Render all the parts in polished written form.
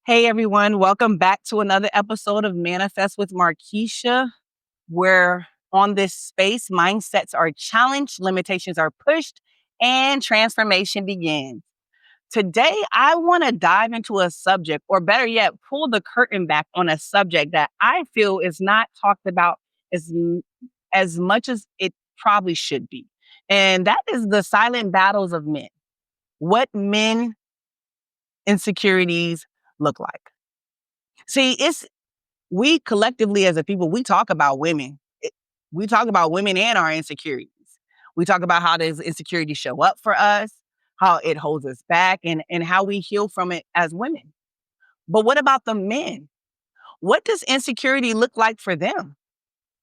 Hey everyone, welcome back to another episode of Manifest with Markeisha, where on this space, mindsets are challenged, limitations are pushed, and transformation begins. Today, I want to dive into a subject, or better yet, pull the curtain back on a subject that I feel is not talked about as, as much as it probably should be. And that is the silent battles of men. What men insecurities look like. See, we collectively as a people, we talk about women. We talk about women and our insecurities. We talk about how does insecurity show up for us, how it holds us back, and how we heal from it as women. But what about the men? What does insecurity look like for them?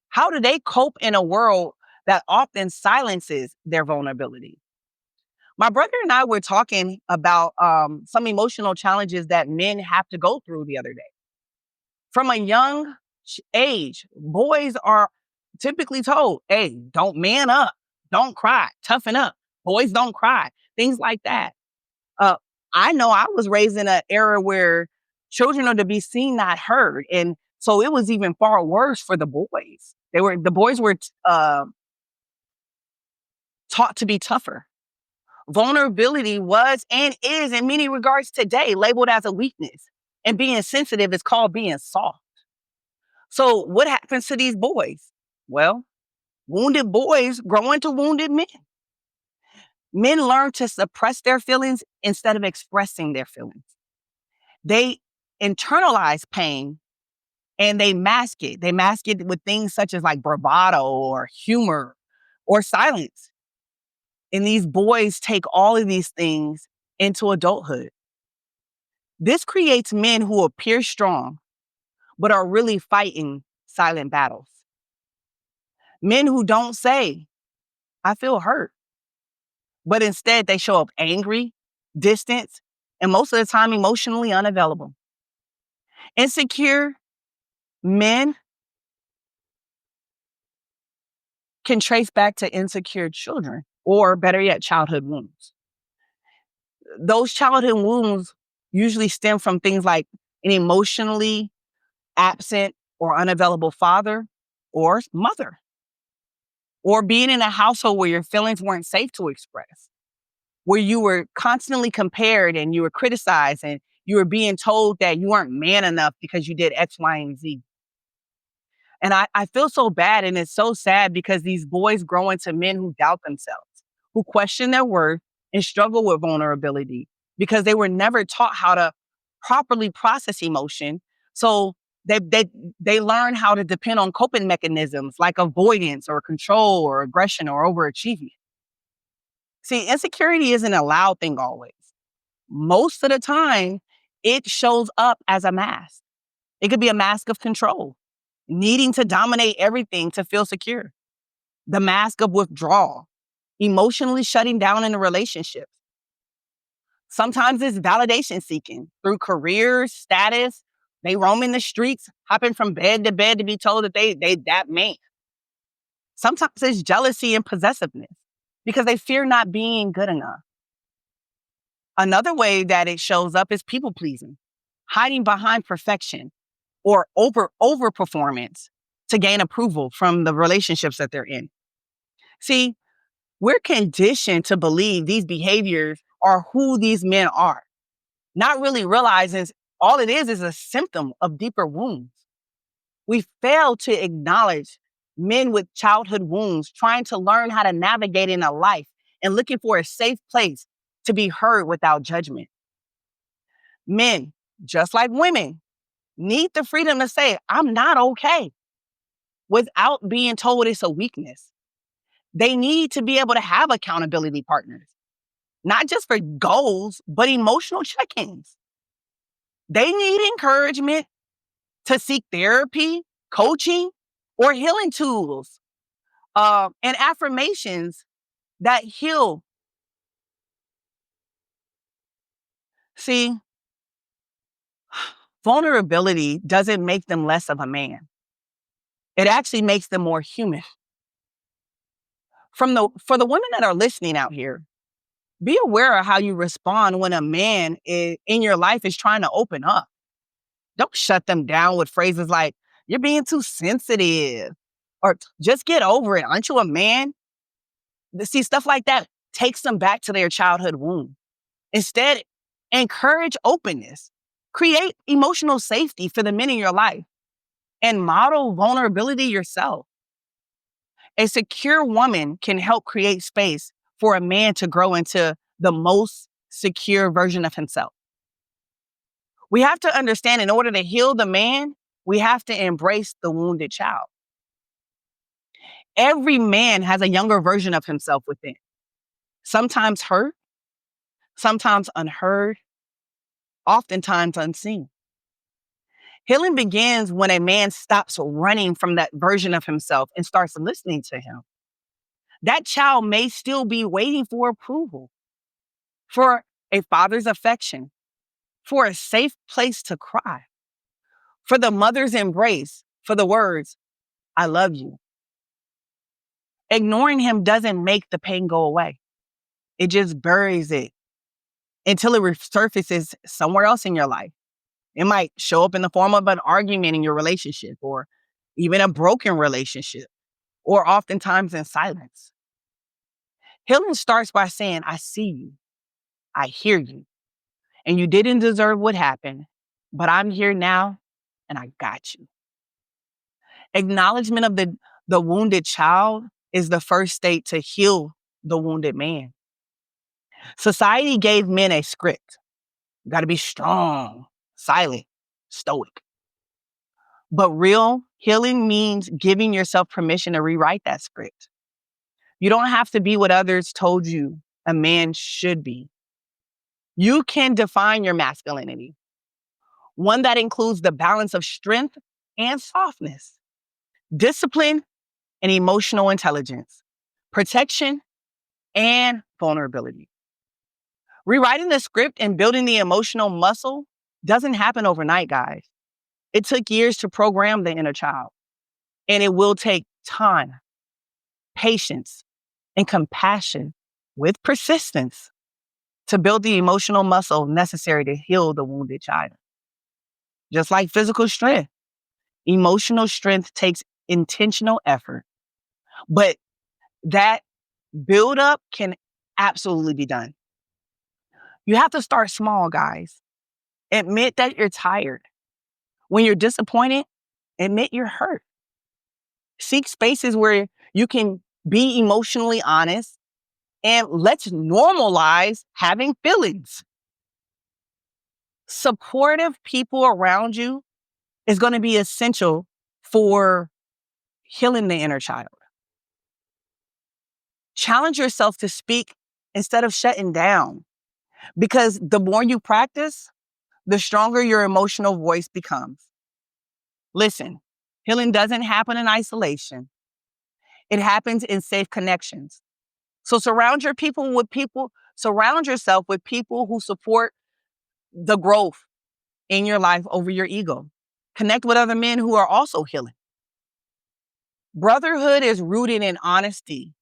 How do they cope in a world that often silences their vulnerability? My brother and I were talking about some emotional challenges that men have to go through the other day. From a young age, boys are typically told, hey, don't man up, don't cry, toughen up. Boys don't cry, things like that. Uh, I know I was raised in an era where children are to be seen, not heard. And so it was even far worse for the boys. The boys were taught to be tougher. Vulnerability was and is in many regards today labeled as a weakness. And being sensitive is called being soft. So what happens to these boys? Well, wounded boys grow into wounded men. Men learn to suppress their feelings instead of expressing their feelings. They internalize pain and they mask it. They mask it with things such as like bravado or humor or silence. And these boys take all of these things into adulthood. This creates men who appear strong, but are really fighting silent battles. Men who don't say, I feel hurt, but instead they show up angry, distant, and most of the time emotionally unavailable. Insecure men can trace back to insecure children, or better yet, childhood wounds. Those childhood wounds usually stem from things like an emotionally absent or unavailable father or mother, or being in a household where your feelings weren't safe to express, where you were constantly compared and you were criticized and you were being told that you weren't man enough because you did X, Y, and Z. And I feel so bad. And it's so sad because these boys grow into men who doubt themselves, who question their worth and struggle with vulnerability because they were never taught how to properly process emotion. So they learn how to depend on coping mechanisms like avoidance or control or aggression or overachievement. See, insecurity isn't a loud thing always. Most of the time, it shows up as a mask. It could be a mask of control, needing to dominate everything to feel secure, the mask of withdrawal, emotionally shutting down in a relationship. Sometimes it's validation seeking through career, status. They roam in the streets, hopping from bed to bed to be told that they that man. Sometimes it's jealousy and possessiveness because they fear not being good enough. Another way that it shows up is people pleasing, hiding behind perfection or over performance to gain approval from the relationships that they're in. See, we're conditioned to believe these behaviors are who these men are, not really realizing all it is a symptom of deeper wounds. We fail to acknowledge men with childhood wounds trying to learn how to navigate in a life and looking for a safe place to be heard without judgment. Men, just like women, need the freedom to say, I'm not okay, without being told it's a weakness. They need to be able to have accountability partners, not just for goals, but emotional check ins. They need encouragement to seek therapy, coaching, or healing tools and affirmations that heal. See, vulnerability doesn't make them less of a man. It actually makes them more human. For the women that are listening out here, be aware of how you respond when a man in your life is trying to open up. Don't shut them down with phrases like, you're being too sensitive or just get over it. Aren't you a man? See, stuff like that takes them back to their childhood womb. Instead, encourage openness, create emotional safety for the men in your life, and model vulnerability yourself. A secure woman can help create space for a man to grow into the most secure version of himself. We have to understand in order to heal the man, we have to embrace the wounded child. Every man has a younger version of himself within, sometimes hurt, sometimes unheard, oftentimes unseen. Healing begins when a man stops running from that version of himself and starts listening to him. That child may still be waiting for approval, for a father's affection, for a safe place to cry, for the mother's embrace, for the words, I love you. Ignoring him doesn't make the pain go away. It just buries it until it resurfaces somewhere else in your life. It might show up in the form of an argument in your relationship or even a broken relationship, or oftentimes in silence. Healing starts by saying, I see you, I hear you, and you didn't deserve what happened, but I'm here now and I got you. Acknowledgement of the wounded child is the first state to heal the wounded man. Society gave men a script. You got to be strong, silent, stoic. But real healing means giving yourself permission to rewrite that script. You don't have to be what others told you a man should be. You can define your masculinity, one that includes the balance of strength and softness, discipline and emotional intelligence, protection and vulnerability. Rewriting the script and building the emotional muscle doesn't happen overnight, guys. It took years to program the inner child, and it will take time, patience, and compassion with persistence to build the emotional muscle necessary to heal the wounded child. Just like physical strength, emotional strength takes intentional effort, but that buildup can absolutely be done. You have to start small, guys. Admit that you're tired. When you're disappointed, admit you're hurt. Seek spaces where you can be emotionally honest, and let's normalize having feelings. Supportive people around you is going to be essential for healing the inner child. Challenge yourself to speak instead of shutting down, because the more you practice, the stronger your emotional voice becomes. Listen, healing doesn't happen in isolation. It happens in safe connections. So surround yourself with people who support the growth in your life over your ego. Connect with other men who are also healing. Brotherhood is rooted in honesty,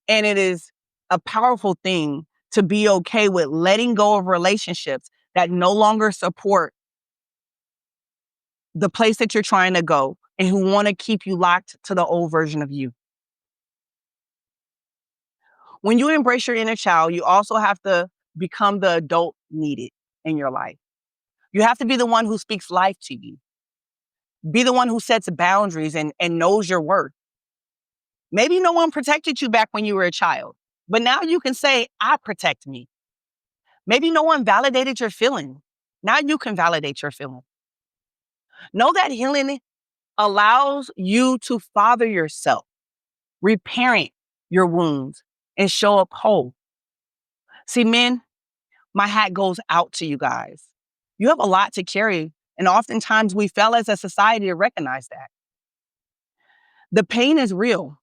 and it is a powerful thing to be okay with letting go of relationships that no longer support the place that you're trying to go and who want to keep you locked to the old version of you. When you embrace your inner child, you also have to become the adult needed in your life. You have to be the one who speaks life to you. Be the one who sets boundaries and knows your worth. Maybe no one protected you back when you were a child, but now you can say, I protect me. Maybe no one validated your feeling. Now you can validate your feeling. Know that healing allows you to father yourself, reparent your wounds, and show up whole. See, men, my hat goes out to you guys. You have a lot to carry, and oftentimes we fail as a society to recognize that. The pain is real.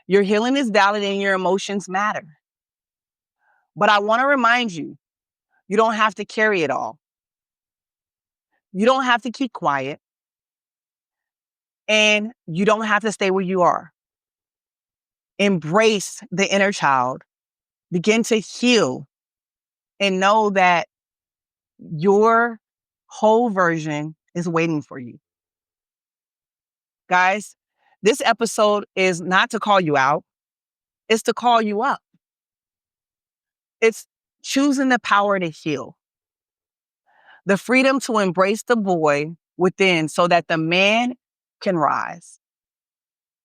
Your healing is valid and your emotions matter. But I want to remind you, you don't have to carry it all. You don't have to keep quiet, and you don't have to stay where you are. Embrace the inner child, begin to heal, and know that your whole version is waiting for you. Guys, this episode is not to call you out, it's to call you up. It's choosing the power to heal, the freedom to embrace the boy within so that the man can rise.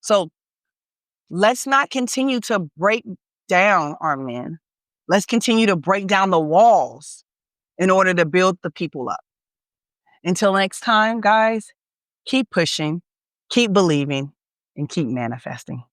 So let's not continue to break down our men. Let's continue to break down the walls in order to build the people up. Until next time, guys, keep pushing, keep believing, and keep manifesting.